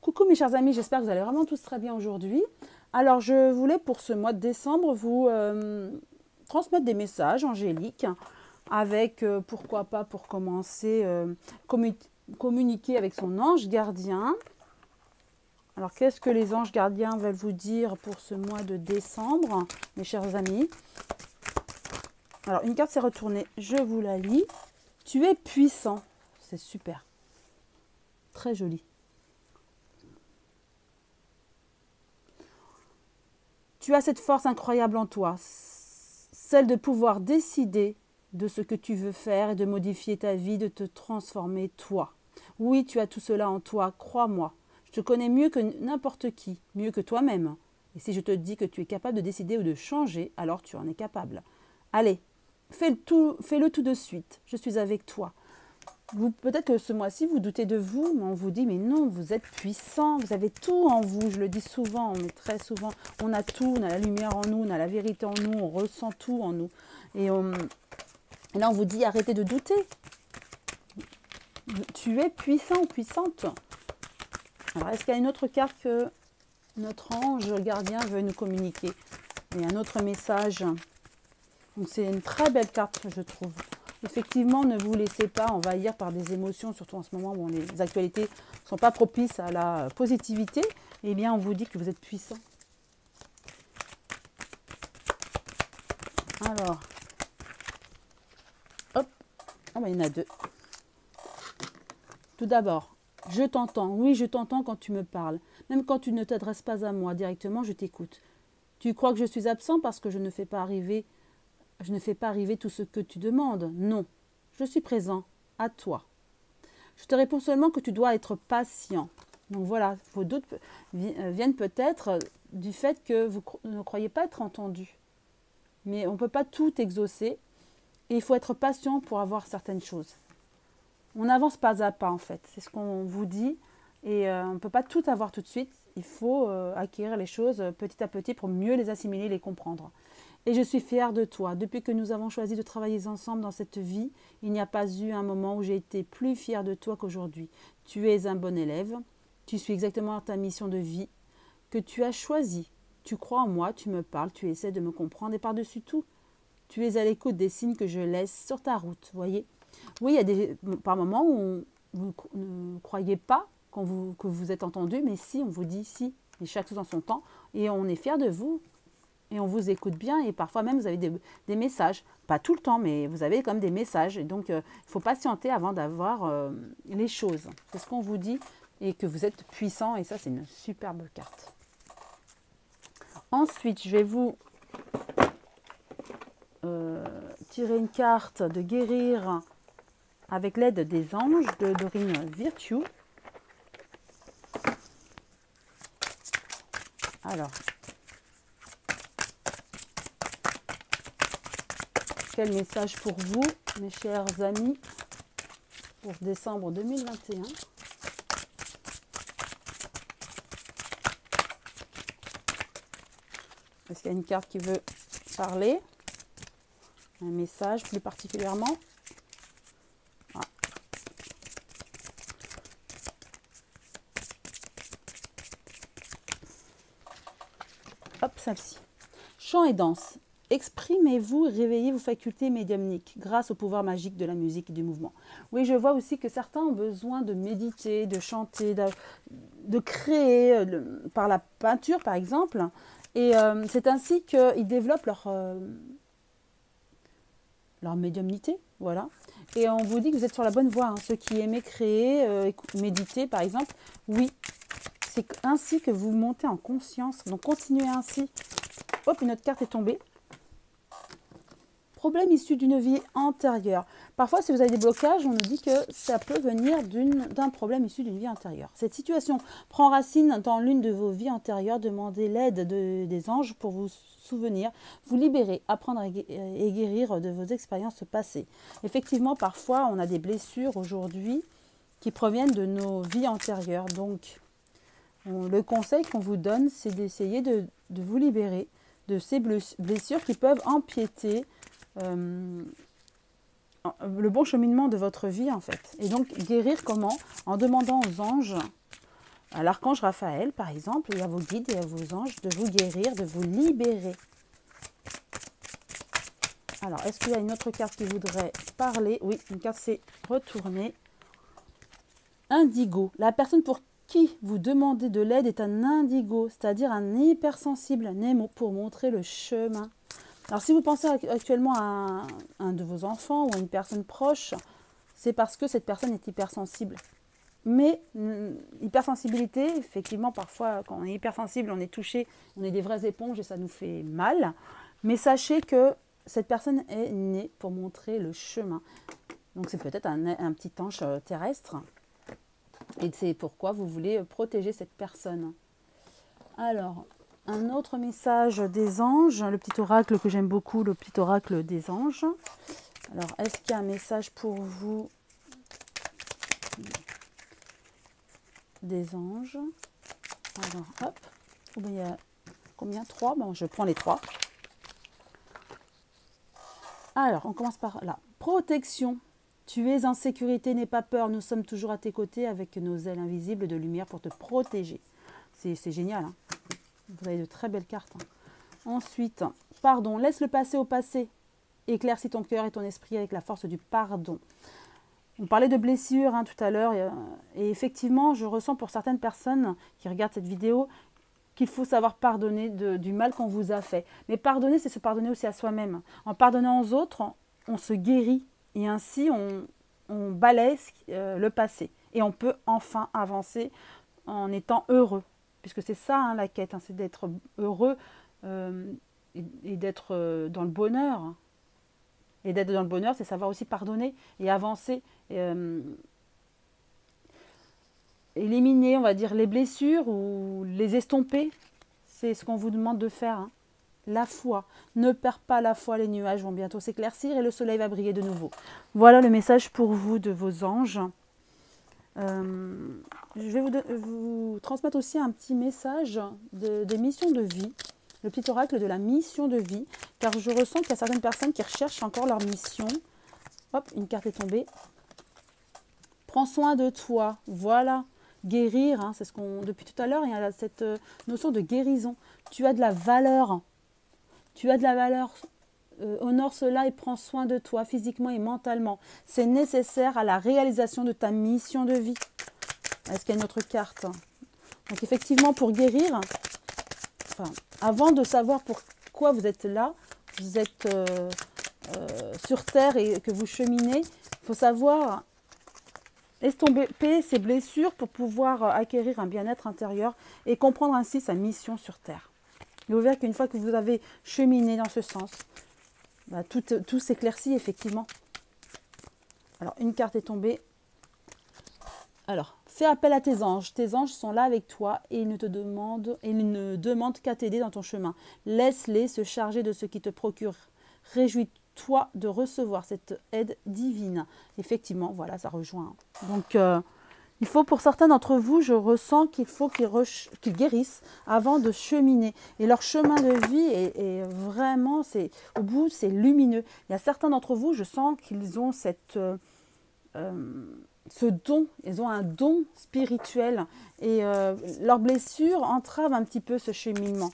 Coucou mes chers amis, j'espère que vous allez vraiment tous très bien aujourd'hui. Alors je voulais pour ce mois de décembre vous transmettre des messages angéliques avec, pourquoi pas pour commencer, communiquer avec son ange gardien. Alors qu'est-ce que les anges gardiens veulent vous dire pour ce mois de décembre, mes chers amis? Alors une carte s'est retournée, je vous la lis. Tu es puissant, c'est super, très joli. Tu as cette force incroyable en toi, celle de pouvoir décider de ce que tu veux faire et de modifier ta vie, de te transformer toi. Oui, tu as tout cela en toi, crois-moi. Je te connais mieux que n'importe qui, mieux que toi-même. Et si je te dis que tu es capable de décider ou de changer, alors tu en es capable. Allez, fais-le tout de suite. Je suis avec toi. Peut-être que ce mois-ci, vous doutez de vous, mais on vous dit, mais non, vous êtes puissant, vous avez tout en vous. Je le dis souvent, mais très souvent, on a tout, on a la lumière en nous, on a la vérité en nous, on ressent tout en nous. Et là, on vous dit, arrêtez de douter. Tu es puissant ou puissante. Alors, est-ce qu'il y a une autre carte que notre ange gardien veut nous communiquer? Il y a un autre message. Donc, c'est une très belle carte, je trouve. Effectivement, ne vous laissez pas envahir par des émotions, surtout en ce moment où les actualités ne sont pas propices à la positivité. Eh bien, on vous dit que vous êtes puissant. Alors, hop, ah ben, il y en a deux. Tout d'abord, je t'entends. Oui, je t'entends quand tu me parles. Même quand tu ne t'adresses pas à moi directement, je t'écoute. Tu crois que je suis absent parce que je ne fais pas arriver tout ce que tu demandes. Non, je suis présent à toi. Je te réponds seulement que tu dois être patient. Donc voilà, vos doutes viennent peut-être du fait que vous ne croyez pas être entendu. Mais on ne peut pas tout exaucer et il faut être patient pour avoir certaines choses. On n'avance pas à pas en fait, c'est ce qu'on vous dit et on ne peut pas tout avoir tout de suite. Il faut acquérir les choses petit à petit pour mieux les assimiler, les comprendre. Et je suis fière de toi. Depuis que nous avons choisi de travailler ensemble dans cette vie, il n'y a pas eu un moment où j'ai été plus fière de toi qu'aujourd'hui. Tu es un bon élève. Tu suis exactement ta mission de vie que tu as choisie. Tu crois en moi, tu me parles, tu essaies de me comprendre et par-dessus tout, tu es à l'écoute des signes que je laisse sur ta route. Voyez. Oui, il y a par moments où vous ne croyez pas que vous êtes entendu, mais si, on vous dit si. Et chaque chose en son temps. Et on est fiers de vous. Et on vous écoute bien et parfois même vous avez des messages. Pas tout le temps, mais vous avez quand même des messages. Et donc, il faut patienter avant d'avoir les choses. C'est ce qu'on vous dit et que vous êtes puissant. Et ça, c'est une superbe carte. Ensuite, je vais vous tirer une carte de guérir avec l'aide des anges de Dorine Virtue. Alors, quel message pour vous, mes chers amis, pour décembre 2021? Est-ce qu'il y a une carte qui veut parler? Un message plus particulièrement? Ah. Hop, celle-ci. Chant et danse. Exprimez-vous, réveillez vos facultés médiumniques grâce au pouvoir magique de la musique et du mouvement. Oui, je vois aussi que certains ont besoin de méditer, de chanter, de créer par la peinture, par exemple. Et c'est ainsi qu'ils développent leur médiumnité. Voilà. Et on vous dit que vous êtes sur la bonne voie. Hein. Ceux qui aimaient créer, méditer, par exemple, oui, c'est ainsi que vous montez en conscience. Donc, continuez ainsi. Hop, une autre carte est tombée. Problème issu d'une vie antérieure. Parfois, si vous avez des blocages, on nous dit que ça peut venir d'un problème issu d'une vie antérieure. Cette situation prend racine dans l'une de vos vies antérieures. Demandez l'aide des anges pour vous souvenir, vous libérer, apprendre et guérir de vos expériences passées. Effectivement, parfois, on a des blessures aujourd'hui qui proviennent de nos vies antérieures. Donc, le conseil qu'on vous donne, c'est d'essayer de vous libérer de ces blessures qui peuvent empiéter le bon cheminement de votre vie en fait. Et donc guérir comment? En demandant aux anges à l'archange Raphaël, par exemple, et à vos guides et à vos anges de vous guérir, de vous libérer. Alors, est-ce qu'il y a une autre carte qui voudrait parler? Oui, une carte s'est retournée. Indigo. La personne pour qui vous demandez de l'aide est un indigo, c'est-à-dire un hypersensible, né pour montrer le chemin. Alors, si vous pensez actuellement à un de vos enfants ou à une personne proche, c'est parce que cette personne est hypersensible. Mais hypersensibilité, effectivement, parfois, quand on est hypersensible, on est touché, on est des vraies éponges et ça nous fait mal. Mais sachez que cette personne est née pour montrer le chemin. Donc c'est peut-être un petit ange terrestre. Et c'est pourquoi vous voulez protéger cette personne. Alors, un autre message des anges, le petit oracle que j'aime beaucoup, le petit oracle des anges. Alors, est-ce qu'il y a un message pour vous des anges? Alors, hop, il y a combien? 3. Bon, je prends les 3. Alors, on commence par là. Protection. Tu es en sécurité, n'aie pas peur. Nous sommes toujours à tes côtés avec nos ailes invisibles de lumière pour te protéger. C'est génial. Hein, vous avez de très belles cartes. Hein. Ensuite, pardon. Laisse le passé au passé. Éclaircis ton cœur et ton esprit avec la force du pardon. On parlait de blessures hein, tout à l'heure. Et effectivement, je ressens pour certaines personnes qui regardent cette vidéo qu'il faut savoir pardonner du mal qu'on vous a fait. Mais pardonner, c'est se pardonner aussi à soi-même. En pardonnant aux autres, on se guérit. Et ainsi, on balaie le passé. Et on peut enfin avancer en étant heureux. Puisque c'est ça hein, la quête, hein, c'est d'être heureux et d'être dans le bonheur. Et d'être dans le bonheur, c'est savoir aussi pardonner et avancer. Éliminer, on va dire, les blessures ou les estomper. C'est ce qu'on vous demande de faire. Hein. La foi. Ne perds pas la foi, les nuages vont bientôt s'éclaircir et le soleil va briller de nouveau. Voilà le message pour vous de vos anges. Je vais vous transmettre aussi un petit message des missions de vie. Le petit oracle de la mission de vie. Car je ressens qu'il y a certaines personnes qui recherchent encore leur mission. Hop, une carte est tombée. Prends soin de toi. Voilà. Guérir, hein, c'est ce qu'on... Depuis tout à l'heure, il y a cette notion de guérison. Tu as de la valeur. Tu as de la valeur. Honore cela et prends soin de toi physiquement et mentalement. C'est nécessaire à la réalisation de ta mission de vie. Est-ce qu'il y a une autre carte? Donc effectivement, pour guérir, enfin, avant de savoir pourquoi vous êtes là, vous êtes sur Terre et que vous cheminez, il faut savoir estomper ces blessures pour pouvoir acquérir un bien-être intérieur et comprendre ainsi sa mission sur Terre. Et vous verrez qu'une fois que vous avez cheminé dans ce sens, bah, tout s'éclaircit effectivement. Alors, une carte est tombée. Alors, fais appel à tes anges. Tes anges sont là avec toi et ils ne demandent qu'à t'aider dans ton chemin. Laisse-les se charger de ce qui te procure. Réjouis-toi de recevoir cette aide divine. Effectivement, voilà, ça rejoint. Donc, il faut pour certains d'entre vous, je ressens qu'il faut qu'ils guérissent avant de cheminer. Et leur chemin de vie est vraiment, au bout, c'est lumineux. Il y a certains d'entre vous, je sens qu'ils ont ce don, ils ont un don spirituel. Et leurs blessures entravent un petit peu ce cheminement.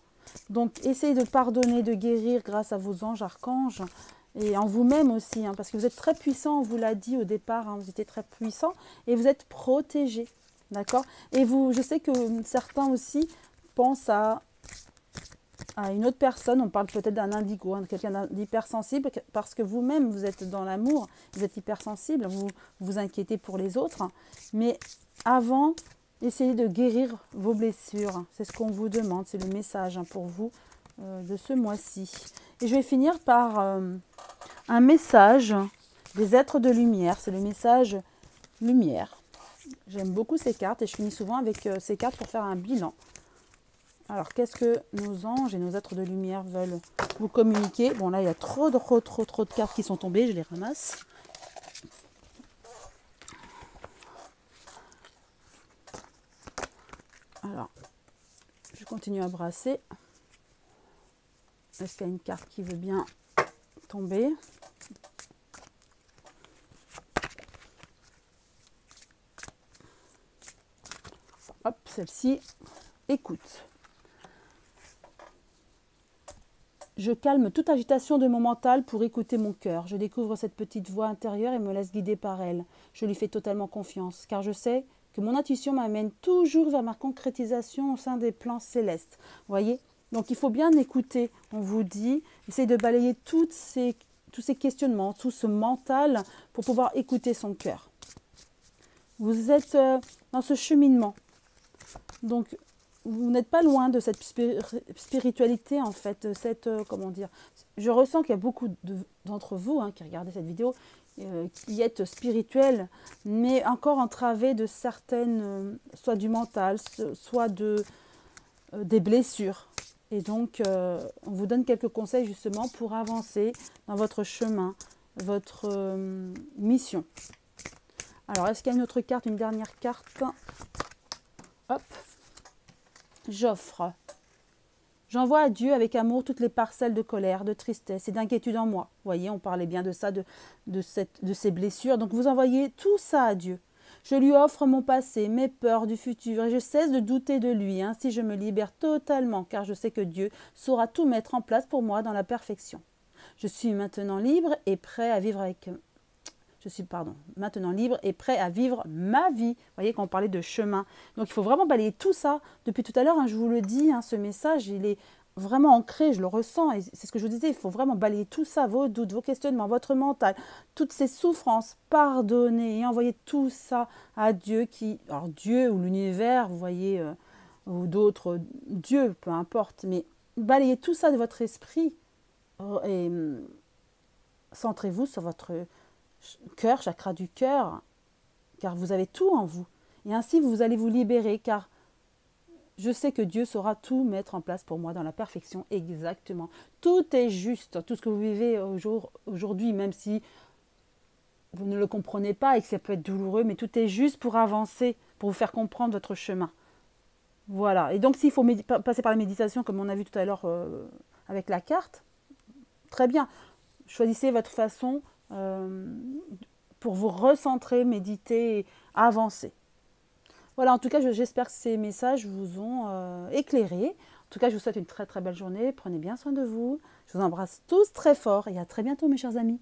Donc, essayez de pardonner, de guérir grâce à vos anges, archanges. Et en vous-même aussi, hein, parce que vous êtes très puissant, on vous l'a dit au départ, hein, vous étiez très puissant et vous êtes protégé, d'accord? Et je sais que certains aussi pensent à une autre personne, on parle peut-être d'un indigo, hein, quelqu'un d'hypersensible, parce que vous-même, vous êtes dans l'amour, vous êtes hypersensible, vous vous inquiétez pour les autres, hein, mais avant, essayez de guérir vos blessures, c'est ce qu'on vous demande, c'est le message hein, pour vous de ce mois-ci. Et je vais finir par un message des êtres de lumière. C'est le message lumière. J'aime beaucoup ces cartes et je finis souvent avec ces cartes pour faire un bilan. Alors, qu'est-ce que nos anges et nos êtres de lumière veulent vous communiquer? Bon, là, il y a trop de cartes qui sont tombées. Je les ramasse. Alors, je continue à brasser. Est-ce qu'il y a une carte qui veut bien tomber? Hop, celle-ci. Écoute. Je calme toute agitation de mon mental pour écouter mon cœur. Je découvre cette petite voix intérieure et me laisse guider par elle. Je lui fais totalement confiance, car je sais que mon intuition m'amène toujours vers ma concrétisation au sein des plans célestes. Vous voyez? Donc il faut bien écouter, on vous dit, essayez de balayer tous ces questionnements, tout ce mental pour pouvoir écouter son cœur. Vous êtes dans ce cheminement. Donc, vous n'êtes pas loin de cette spiritualité, en fait, comment dire. Je ressens qu'il y a beaucoup d'entre vous qui regardez cette vidéo, qui êtes spirituels, mais encore entravés de certaines, soit du mental, soit des blessures. Et donc, on vous donne quelques conseils justement pour avancer dans votre chemin, votre mission. Alors, est-ce qu'il y a une autre carte, une dernière carte? Hop. J'offre. J'envoie à Dieu avec amour toutes les parcelles de colère, de tristesse et d'inquiétude en moi. Vous voyez, on parlait bien de ça, de ces blessures. Donc, vous envoyez tout ça à Dieu. Je lui offre mon passé, mes peurs du futur et je cesse de douter de lui. Ainsi, je me libère totalement car je sais que Dieu saura tout mettre en place pour moi dans la perfection. Je suis maintenant libre et prêt à vivre maintenant libre et prêt à vivre ma vie. Vous voyez, quand on parlait de chemin. Donc, il faut vraiment balayer tout ça. Depuis tout à l'heure, je vous le dis, ce message, il est vraiment ancré, je le ressens. Et c'est ce que je vous disais, il faut vraiment balayer tout ça, vos doutes, vos questionnements, votre mental, toutes ces souffrances, pardonner et envoyer tout ça à Dieu alors Dieu ou l'univers, vous voyez, ou d'autres dieux, peu importe. Mais balayez tout ça de votre esprit et centrez-vous sur votre cœur, chakra du cœur, car vous avez tout en vous. Et ainsi, vous allez vous libérer, car je sais que Dieu saura tout mettre en place pour moi dans la perfection, exactement. Tout est juste, tout ce que vous vivez aujourd'hui, même si vous ne le comprenez pas et que ça peut être douloureux, mais tout est juste pour avancer, pour vous faire comprendre votre chemin. Voilà. Et donc, s'il faut passer par la méditation, comme on a vu tout à l'heure avec la carte, très bien. Choisissez votre façon pour vous recentrer, méditer et avancer. Voilà, en tout cas, j'espère que ces messages vous ont éclairé. En tout cas, je vous souhaite une très très belle journée. Prenez bien soin de vous. Je vous embrasse tous très fort et à très bientôt, mes chers amis.